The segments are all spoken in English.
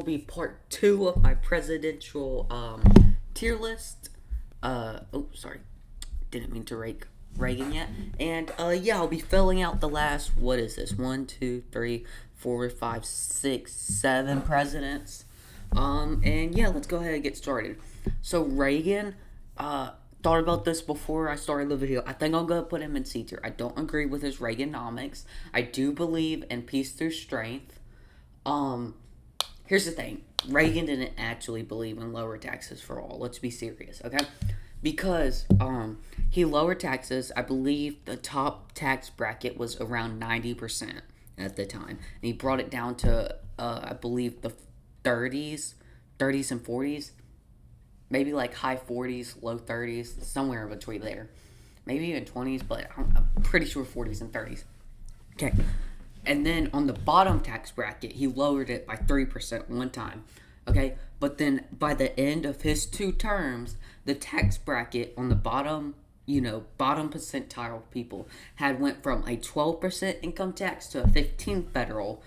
Will be part two of my presidential tier list. Sorry, didn't mean to rake Reagan yet. And yeah, I'll be filling out the last. What is this? One, two, three, four, five, six, seven presidents. And yeah, let's go ahead and get started. So Reagan, thought about this before I started the video. I think I'm gonna put him in C tier. I don't agree with his Reaganomics. I do believe in peace through strength. Um, Here's the thing. Reagan didn't actually believe in lower taxes for all. Let's be serious, okay? Because he lowered taxes. I believe the top tax bracket was around 90% at the time. And he brought it down to I believe the 30s, 30s and 40s, maybe like high 40s, low 30s, somewhere in between there. Maybe even 20s, but I'm pretty sure 40s and 30s. Okay. And then on the bottom tax bracket, he lowered it by 3% one time. Okay? But then by the end of his two terms, the tax bracket on the bottom, bottom percentile people had went from a 12% income tax to a 15 federal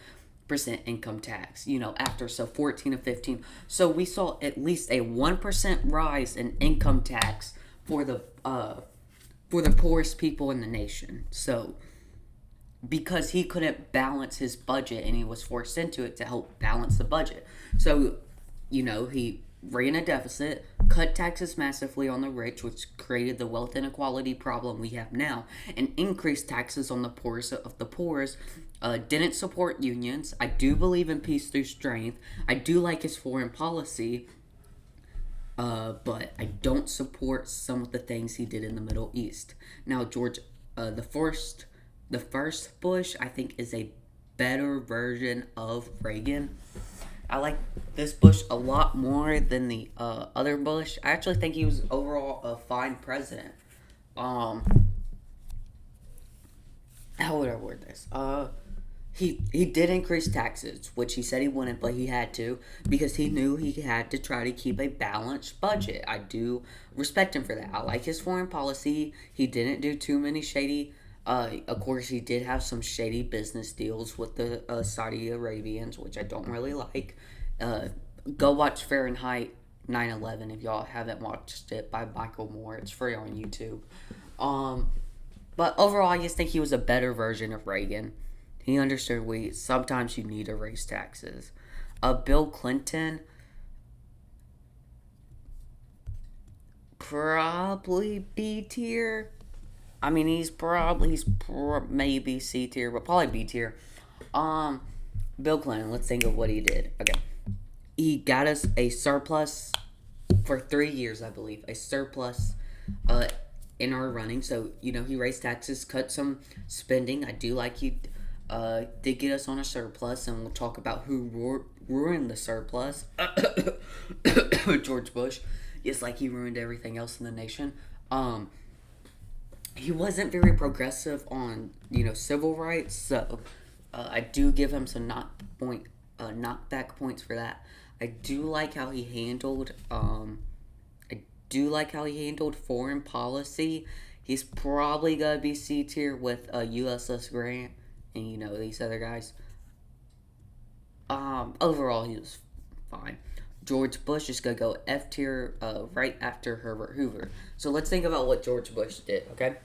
percent income tax, after 14 and 15. So we saw at least a 1% rise in income tax for the poorest people in the nation. So because he couldn't balance his budget and he was forced into it to help balance the budget. So, he ran a deficit, cut taxes massively on the rich, which created the wealth inequality problem we have now, and increased taxes on the poorest of the poorest. Didn't support unions. I do believe in peace through strength. I do like his foreign policy, but I don't support some of the things he did in the Middle East. Now, George, the first Bush, I think, is a better version of Reagan. I like this Bush a lot more than the other Bush. I actually think he was overall a fine president. How would I word this? He did increase taxes, which he said he wouldn't, but he had to because he knew he had to try to keep a balanced budget. I do respect him for that. I like his foreign policy. He didn't do too many shady. Of course, he did have some shady business deals with the Saudi Arabians, which I don't really like. Uh, Go watch Fahrenheit 9/11 if y'all haven't watched it by Michael Moore. It's free on YouTube. Um, but overall, I just think he was a better version of Reagan. He understood sometimes you need to raise taxes. Bill Clinton, probably B tier. I mean, maybe C tier, but probably B tier. Um, Bill Clinton. Let's think of what he did. Okay, he got us a surplus for 3 years, I believe, a surplus, uh, in our running. So he raised taxes, cut some spending. I do like he, did get us on a surplus, and we'll talk about who ruined the surplus. George Bush, just like he ruined everything else in the nation. He wasn't very progressive on civil rights, so I do give him some knockback points for that. I do like how he handled foreign policy. He's probably gonna be C tier with USS Grant and these other guys. Overall he was fine. George Bush is gonna go F tier right after Herbert Hoover. So let's think about what George Bush did. Okay,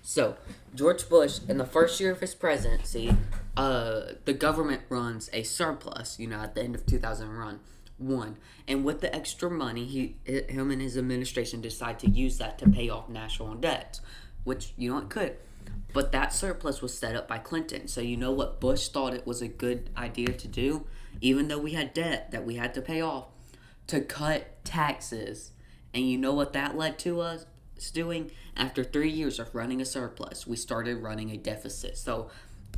so George Bush in the first year of his presidency, the government runs a surplus. At the end of 2001, and with the extra money, him and his administration decide to use that to pay off national debts, which it could. But that surplus was set up by Clinton. So what Bush thought it was a good idea to do, even though we had debt that we had to pay off, to cut taxes. And you know what that led to us doing? After 3 years of running a surplus, we started running a deficit. So,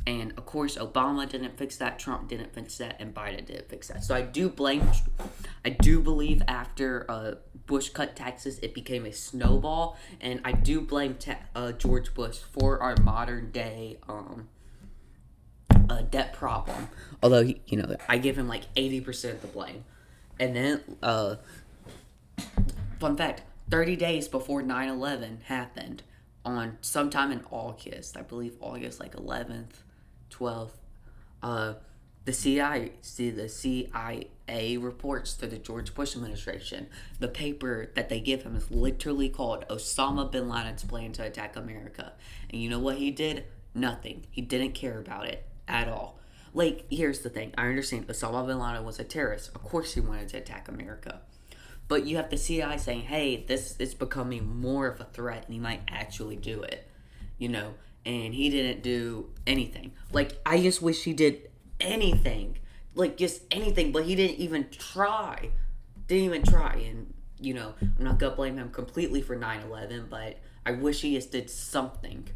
and of course, Obama didn't fix that, Trump didn't fix that, and Biden didn't fix that. So I do believe after Bush cut taxes, it became a snowball, and I do blame George Bush for our modern day debt problem. Although I give him like 80% of the blame. And then, fun fact: 30 days before 9/11 happened, on sometime in August, I believe August like 11th, 12th, the CIA reports to the George Bush administration. The paper that they give him is literally called Osama bin Laden's Plan to Attack America. And you know what he did? Nothing. He didn't care about it at all. Like, here's the thing. I understand Osama bin Laden was a terrorist. Of course he wanted to attack America. But you have the CIA saying, hey, this is becoming more of a threat and he might actually do it. You know, and he didn't do anything. Like, I just wish he did anything. Like, just anything, but he didn't even try. Didn't even try. And, you know, I'm not going to blame him completely for 9/11, but I wish he just did something.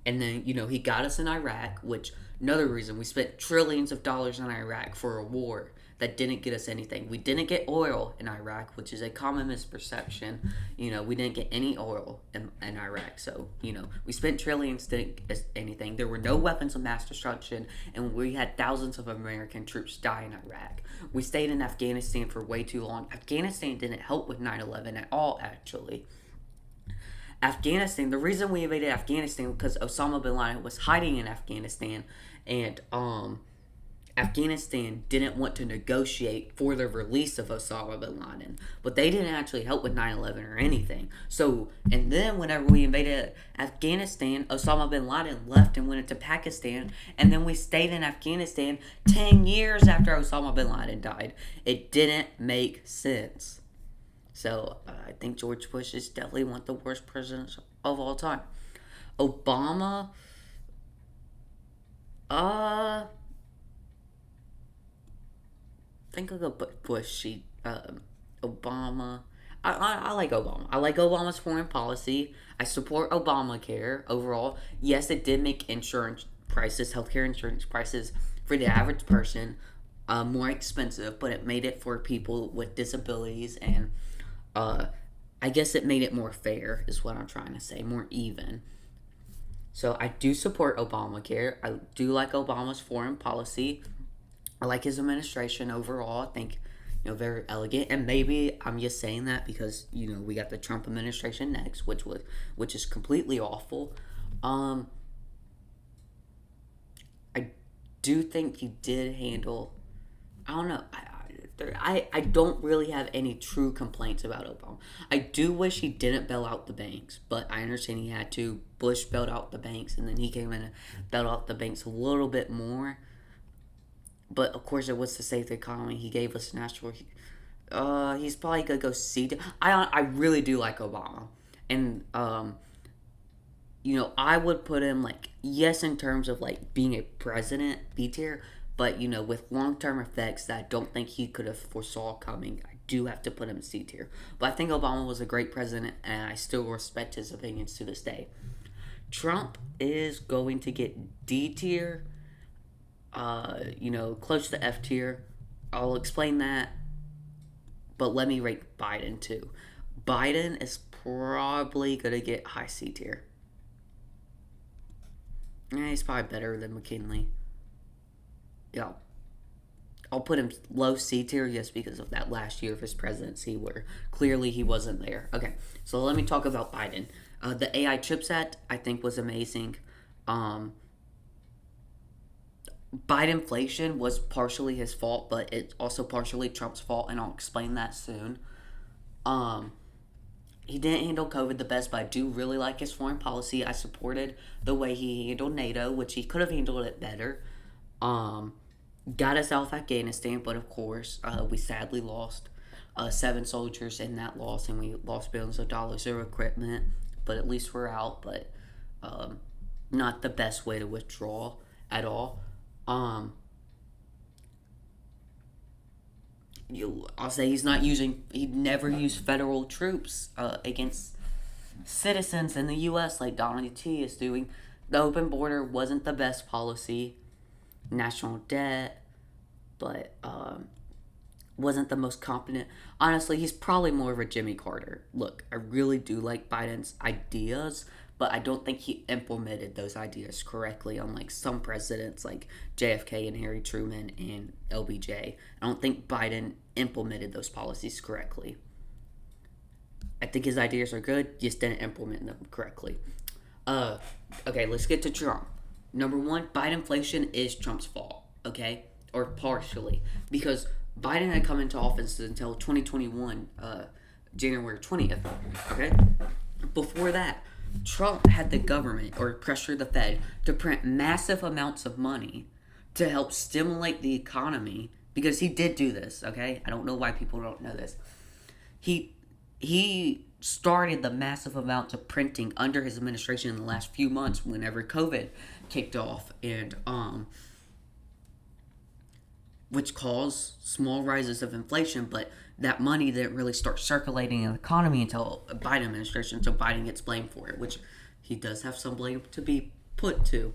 And then, you know, he got us in Iraq, which, another reason, we spent trillions of dollars in Iraq for a war that didn't get us anything. We didn't get oil in Iraq, which is a common misperception. You know, we didn't get any oil in Iraq. So, you know, we spent trillions, didn't get anything. There were no weapons of mass destruction, and we had thousands of American troops die in Iraq. We stayed in Afghanistan for way too long. Afghanistan didn't help with 9/11 at all, actually. Afghanistan, the reason we invaded Afghanistan was because Osama bin Laden was hiding in Afghanistan, and Afghanistan didn't want to negotiate for the release of Osama bin Laden, but they didn't actually help with 9/11 or anything. So, and then whenever we invaded Afghanistan, Osama bin Laden left and went into Pakistan, and then we stayed in Afghanistan 10 years after Osama bin Laden died. It didn't make sense. So, I think George Bush is definitely one of the worst presidents of all time. Obama, I think I'll go Bush. Obama. I like Obama. I like Obama's foreign policy. I support Obamacare overall. Yes, it did make insurance prices, healthcare insurance prices for the average person more expensive, but it made it for people with disabilities, and I guess it made it more fair, is what I'm trying to say, more even. So I do support Obamacare. I do like Obama's foreign policy. I like his administration overall. I think, you know, very elegant. And maybe I'm just saying that because, you know, we got the Trump administration next, which is completely awful. I do think he did handle. I don't know. I don't really have any true complaints about Obama. I do wish he didn't bail out the banks, but I understand he had to. Bush bailed out the banks, and then he came in and bailed out the banks a little bit more. But of course, it was to save the economy. He gave us national. He's probably gonna go C. I really do like Obama, and you know, I would put him like, yes, in terms of like being a president, B tier, but you know, with long term effects that I don't think he could have foresaw coming, I do have to put him in C tier. But I think Obama was a great president, and I still respect his opinions to this day. Trump is going to get D tier. You know, close to F tier. I'll explain that, but let me rate Biden too. Biden is probably gonna get high C tier. He's probably better than McKinley. Yeah, I'll put him low C tier just because of that last year of his presidency where clearly he wasn't there. Okay, so let me talk about Biden. The AI Chips Act, I think, was amazing. Bidenflation was partially his fault, but it's also partially Trump's fault, and I'll explain that soon. He didn't handle COVID the best, but I do really like his foreign policy. I supported the way he handled NATO, which he could have handled it better. Got us out of Afghanistan, but of course, we sadly lost 7 soldiers in that loss, and we lost billions of dollars of equipment. But at least we're out, but not the best way to withdraw at all. I'll say he never used federal troops against citizens in the U.S. like Donald T is doing. The open border wasn't the best policy. National debt, but wasn't the most competent. Honestly, he's probably more of a Jimmy Carter. Look, I really do like Biden's ideas, but I don't think he implemented those ideas correctly, unlike some presidents like JFK and Harry Truman and LBJ. I don't think Biden implemented those policies correctly. I think his ideas are good, just didn't implement them correctly. Okay, let's get to Trump. Number one, Bidenflation is Trump's fault, okay? or partially, because Biden had come into office until 2021, January 20th. Okay, before that, Trump had the government or pressure the Fed to print massive amounts of money to help stimulate the economy, because he did do this. Okay, I don't know why people don't know this. He started the massive amounts of printing under his administration in the last few months whenever COVID kicked off, and which caused small rises of inflation, but that money didn't really start circulating in the economy until Biden administration, so Biden gets blamed for it, which he does have some blame to be put to.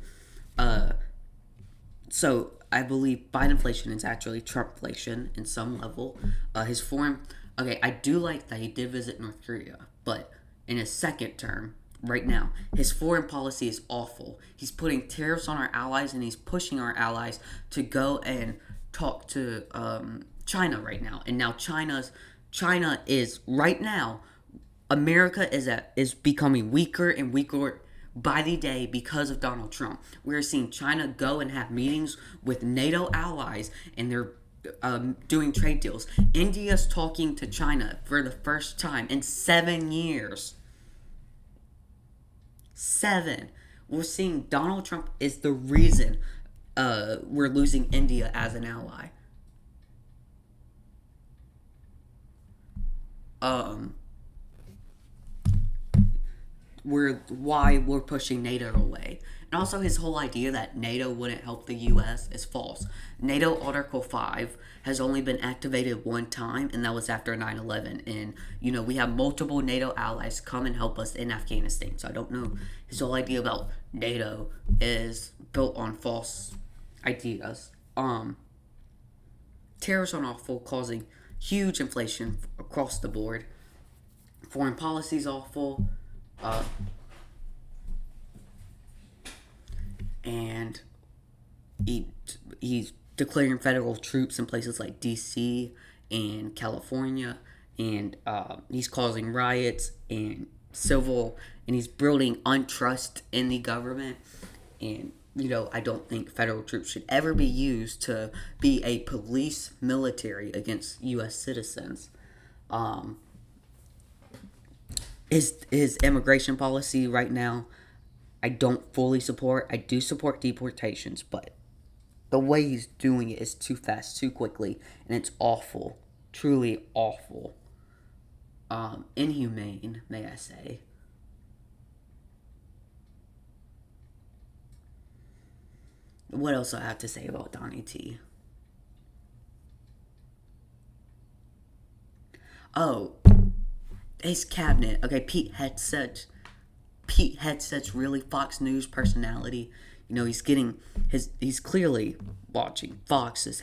So I believe Biden inflation is actually Trumpflation in some level. His foreign, okay, I do like that he did visit North Korea, but in his second term, right now, his foreign policy is awful. He's putting tariffs on our allies, and he's pushing our allies to go and talk to China right now. And now China is right now, America is becoming weaker and weaker by the day because of Donald Trump. We're seeing China go and have meetings with NATO allies, and they're doing trade deals. India's talking to China for the first time in 7 years. 7. We're seeing Donald Trump is the reason we're losing India as an ally. Why we're pushing NATO away. And also his whole idea that NATO wouldn't help the US is false. NATO Article 5 has only been activated one time, and that was after 9/11. And, we have multiple NATO allies come and help us in Afghanistan. So I don't know. His whole idea about NATO is built on false ideas. Tariffs are awful, causing huge inflation across the board. Foreign policy is awful. And he's declaring federal troops in places like D.C. and California, and he's causing riots and and he's building untrust in the government. And I don't think federal troops should ever be used to be a police military against U.S. citizens. His immigration policy right now, I don't fully support. I do support deportations, but the way he's doing it is too fast, too quickly, and it's awful. Truly awful. Inhumane, may I say. What else do I have to say about Donnie T? Oh, his cabinet. Okay, Pete Hegseth's really Fox News personality. He's clearly watching. Fox is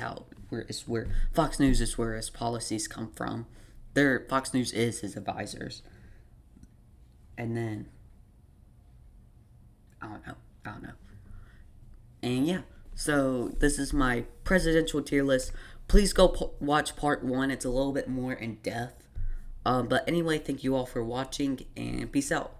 where Fox News is where his policies come from. Fox News is his advisors. And then I don't know. And yeah, so this is my presidential tier list. Please go watch part 1. It's a little bit more in depth. But anyway, thank you all for watching, and peace out.